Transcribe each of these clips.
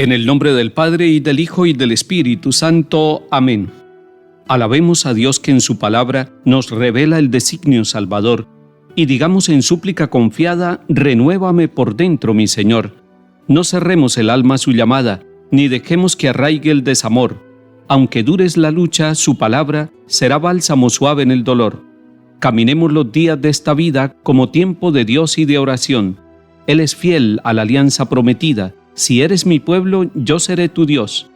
En el nombre del Padre, y del Hijo, y del Espíritu Santo. Amén. Alabemos a Dios que en su palabra nos revela el designio salvador, y digamos en súplica confiada: renuévame por dentro, mi Señor. No cerremos el alma a su llamada, ni dejemos que arraigue el desamor. Aunque dures la lucha, su palabra será bálsamo suave en el dolor. Caminemos los días de esta vida como tiempo de Dios y de oración. Él es fiel a la alianza prometida. Si eres mi pueblo, yo seré tu Dios.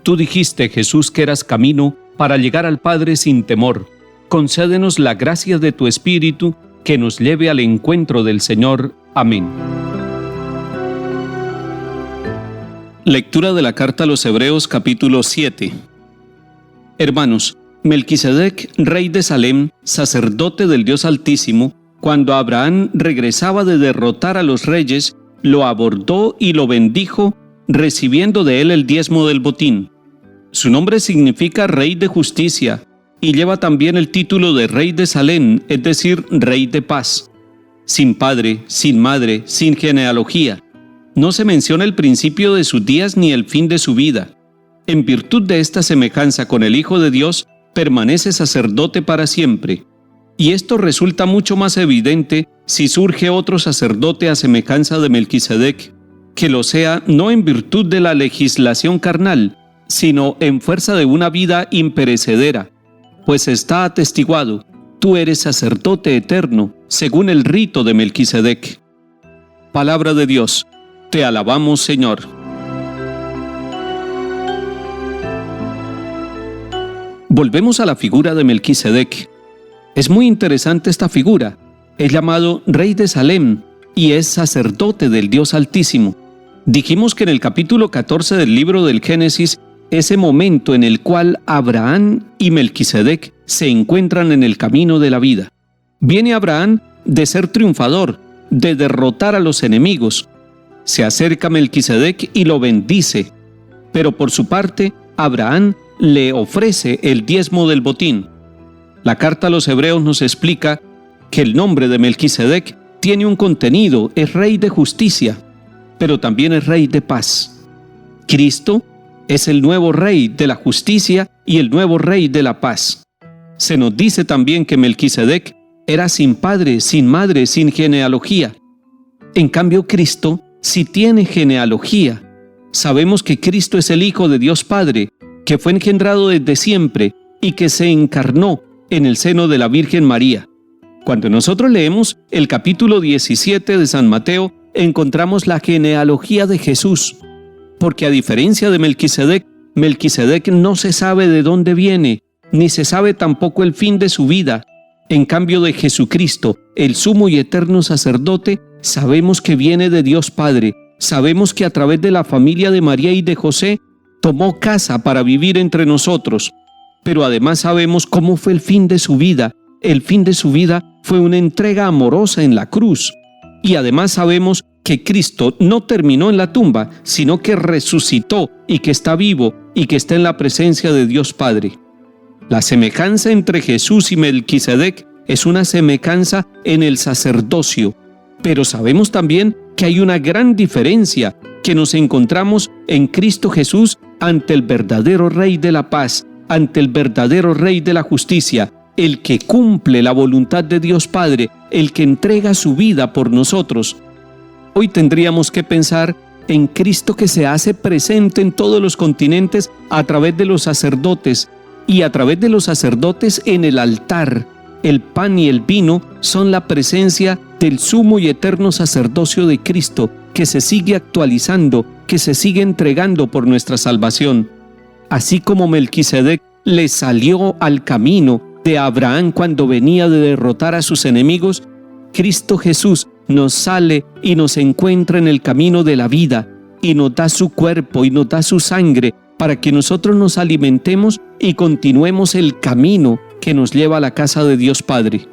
Tú dijiste, Jesús, que eras camino para llegar al Padre sin temor. Concédenos la gracia de tu Espíritu que nos lleve al encuentro del Señor. Amén. Lectura de la carta a los Hebreos, capítulo 7. Hermanos, Melquisedec, rey de Salem, sacerdote del Dios Altísimo, cuando Abraham regresaba de derrotar a los reyes, lo abordó y lo bendijo, recibiendo de él el diezmo del botín. Su nombre significa Rey de Justicia, y lleva también el título de Rey de Salem, es decir, Rey de Paz. Sin padre, sin madre, sin genealogía. No se menciona el principio de sus días ni el fin de su vida. En virtud de esta semejanza con el Hijo de Dios, permanece sacerdote para siempre. Y esto resulta mucho más evidente si surge otro sacerdote a semejanza de Melquisedec, que lo sea no en virtud de la legislación carnal, sino en fuerza de una vida imperecedera, pues está atestiguado: tú eres sacerdote eterno, según el rito de Melquisedec. Palabra de Dios. Te alabamos, Señor. Volvemos a la figura de Melquisedec. Es muy interesante esta figura. Es llamado Rey de Salem y es sacerdote del Dios Altísimo. Dijimos que en el capítulo 14 del libro del Génesis, ese momento en el cual Abraham y Melquisedec se encuentran en el camino de la vida. Viene Abraham de ser triunfador, de derrotar a los enemigos. Se acerca Melquisedec y lo bendice, pero por su parte, Abraham le ofrece el diezmo del botín. La carta a los Hebreos nos explica que el nombre de Melquisedec tiene un contenido: es Rey de Justicia, pero también es Rey de Paz. Cristo es el nuevo Rey de la Justicia y el nuevo Rey de la Paz. Se nos dice también que Melquisedec era sin padre, sin madre, sin genealogía. En cambio, Cristo sí tiene genealogía. Sabemos que Cristo es el Hijo de Dios Padre, que fue engendrado desde siempre y que se encarnó en el seno de la Virgen María. Cuando nosotros leemos el capítulo 17 de San Mateo, encontramos la genealogía de Jesús, porque a diferencia de Melquisedec, Melquisedec no se sabe de dónde viene, ni se sabe tampoco el fin de su vida. En cambio de Jesucristo, el sumo y eterno sacerdote, sabemos que viene de Dios Padre, sabemos que a través de la familia de María y de José, tomó casa para vivir entre nosotros. Pero además sabemos cómo fue el fin de su vida. El fin de su vida fue una entrega amorosa en la cruz. Y además sabemos que Cristo no terminó en la tumba, sino que resucitó y que está vivo y que está en la presencia de Dios Padre. La semejanza entre Jesús y Melquisedec es una semejanza en el sacerdocio, pero sabemos también que hay una gran diferencia, que nos encontramos en Cristo Jesús ante el verdadero Rey de la Paz, ante el verdadero Rey de la Justicia, el que cumple la voluntad de Dios Padre, el que entrega su vida por nosotros. Hoy tendríamos que pensar en Cristo que se hace presente en todos los continentes a través de los sacerdotes, y a través de los sacerdotes en el altar. El pan y el vino son la presencia del sumo y eterno sacerdocio de Cristo, que se sigue actualizando, que se sigue entregando por nuestra salvación. Así como Melquisedec le salió al camino de Abraham cuando venía de derrotar a sus enemigos, Cristo Jesús nos sale y nos encuentra en el camino de la vida y nos da su cuerpo y nos da su sangre para que nosotros nos alimentemos y continuemos el camino que nos lleva a la casa de Dios Padre.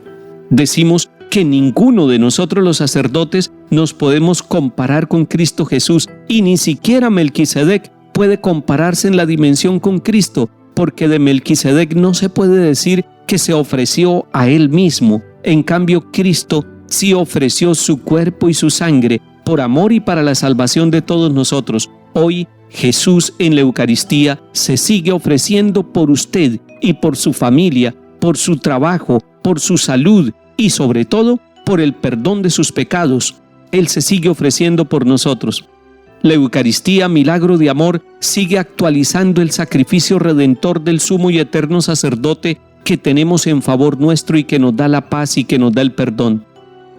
Decimos que ninguno de nosotros los sacerdotes nos podemos comparar con Cristo Jesús, y ni siquiera Melquisedec puede compararse en la dimensión con Cristo, porque de Melquisedec no se puede decir que se ofreció a él mismo. En cambio, Cristo sí ofreció su cuerpo y su sangre por amor y para la salvación de todos nosotros. Hoy Jesús en la Eucaristía se sigue ofreciendo por usted y por su familia, por su trabajo, por su salud y sobre todo por el perdón de sus pecados. Él se sigue ofreciendo por nosotros. La Eucaristía, milagro de amor, sigue actualizando el sacrificio redentor del sumo y eterno sacerdote que tenemos en favor nuestro y que nos da la paz y que nos da el perdón.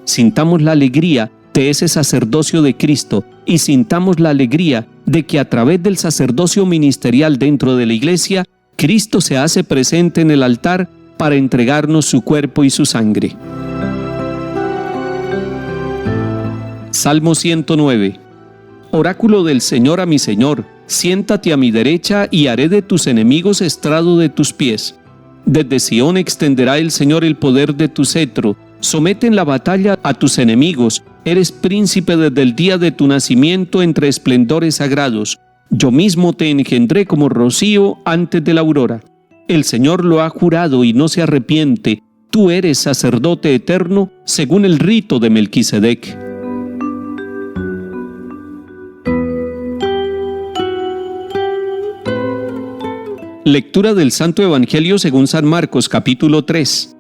Sintamos la alegría de ese sacerdocio de Cristo y sintamos la alegría de que a través del sacerdocio ministerial dentro de la Iglesia, Cristo se hace presente en el altar para entregarnos su cuerpo y su sangre. Salmo 109. Oráculo del Señor a mi Señor, siéntate a mi derecha y haré de tus enemigos estrado de tus pies. Desde Sión extenderá el Señor el poder de tu cetro. Somete en la batalla a tus enemigos. Eres príncipe desde el día de tu nacimiento entre esplendores sagrados. Yo mismo te engendré como rocío antes de la aurora. El Señor lo ha jurado y no se arrepiente. Tú eres sacerdote eterno según el rito de Melquisedec. Lectura del Santo Evangelio según San Marcos, capítulo 3.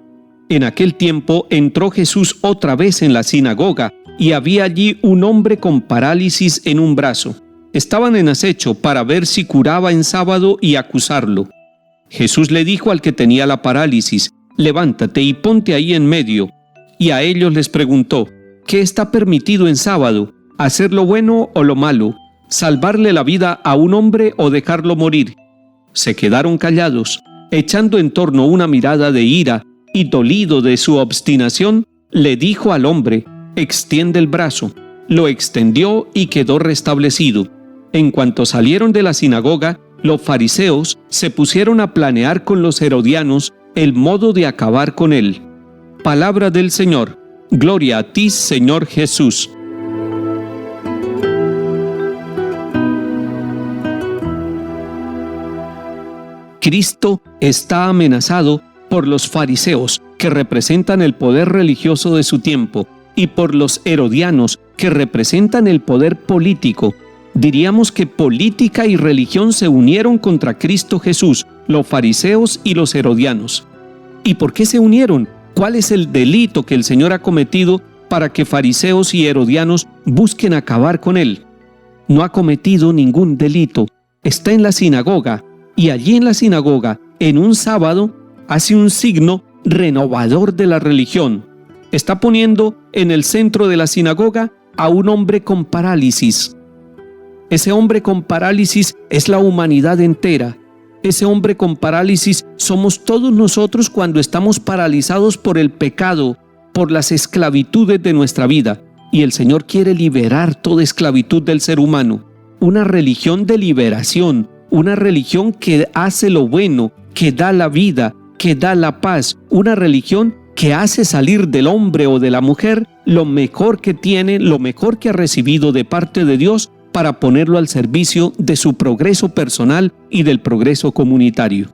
En aquel tiempo entró Jesús otra vez en la sinagoga, y había allí un hombre con parálisis en un brazo. Estaban en acecho para ver si curaba en sábado y acusarlo. Jesús le dijo al que tenía la parálisis: levántate y ponte ahí en medio. Y a ellos les preguntó: ¿qué está permitido en sábado? ¿Hacer lo bueno o lo malo? ¿Salvarle la vida a un hombre o dejarlo morir? Se quedaron callados, echando en torno una mirada de ira, y dolido de su obstinación, le dijo al hombre: extiende el brazo. Lo extendió y quedó restablecido. En cuanto salieron de la sinagoga, los fariseos se pusieron a planear con los herodianos el modo de acabar con él. Palabra del Señor. Gloria a ti, Señor Jesús. Cristo está amenazado por los fariseos, que representan el poder religioso de su tiempo, y por los herodianos, que representan el poder político. Diríamos que política y religión se unieron contra Cristo Jesús, los fariseos y los herodianos. ¿Y por qué se unieron? ¿Cuál es el delito que el Señor ha cometido para que fariseos y herodianos busquen acabar con él? No ha cometido ningún delito. Está en la sinagoga, y allí en la sinagoga, en un sábado, hace un signo renovador de la religión. Está poniendo en el centro de la sinagoga a un hombre con parálisis. Ese hombre con parálisis es la humanidad entera. Ese hombre con parálisis somos todos nosotros cuando estamos paralizados por el pecado, por las esclavitudes de nuestra vida. Y el Señor quiere liberar toda esclavitud del ser humano. Una religión de liberación, una religión que hace lo bueno, que da la vida, que da la paz, una religión que hace salir del hombre o de la mujer lo mejor que tiene, lo mejor que ha recibido de parte de Dios para ponerlo al servicio de su progreso personal y del progreso comunitario.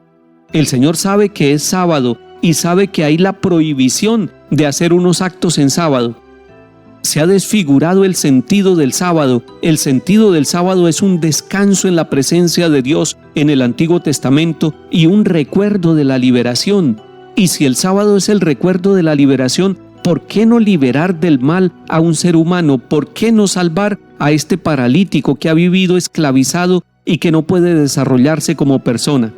El Señor sabe que es sábado y sabe que hay la prohibición de hacer unos actos en sábado. Se ha desfigurado el sentido del sábado. El sentido del sábado es un descanso en la presencia de Dios en el Antiguo Testamento y un recuerdo de la liberación. Y si el sábado es el recuerdo de la liberación, ¿por qué no liberar del mal a un ser humano? ¿Por qué no salvar a este paralítico que ha vivido esclavizado y que no puede desarrollarse como persona?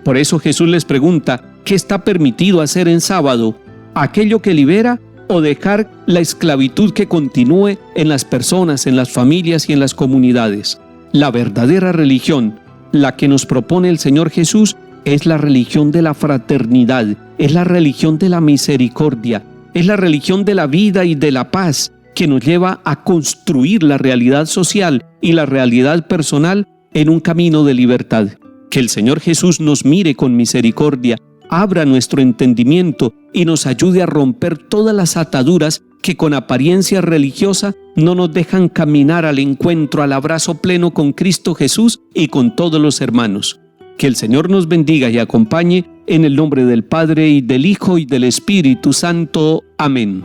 Por eso Jesús les pregunta: ¿qué está permitido hacer en sábado? ¿Aquello que libera o dejar la esclavitud que continúe en las personas, en las familias y en las comunidades? La verdadera religión, la que nos propone el Señor Jesús, es la religión de la fraternidad, es la religión de la misericordia, es la religión de la vida y de la paz, que nos lleva a construir la realidad social y la realidad personal en un camino de libertad. Que el Señor Jesús nos mire con misericordia, abra nuestro entendimiento y nos ayude a romper todas las ataduras que con apariencia religiosa no nos dejan caminar al encuentro, al abrazo pleno con Cristo Jesús y con todos los hermanos. Que el Señor nos bendiga y acompañe en el nombre del Padre y del Hijo y del Espíritu Santo. Amén.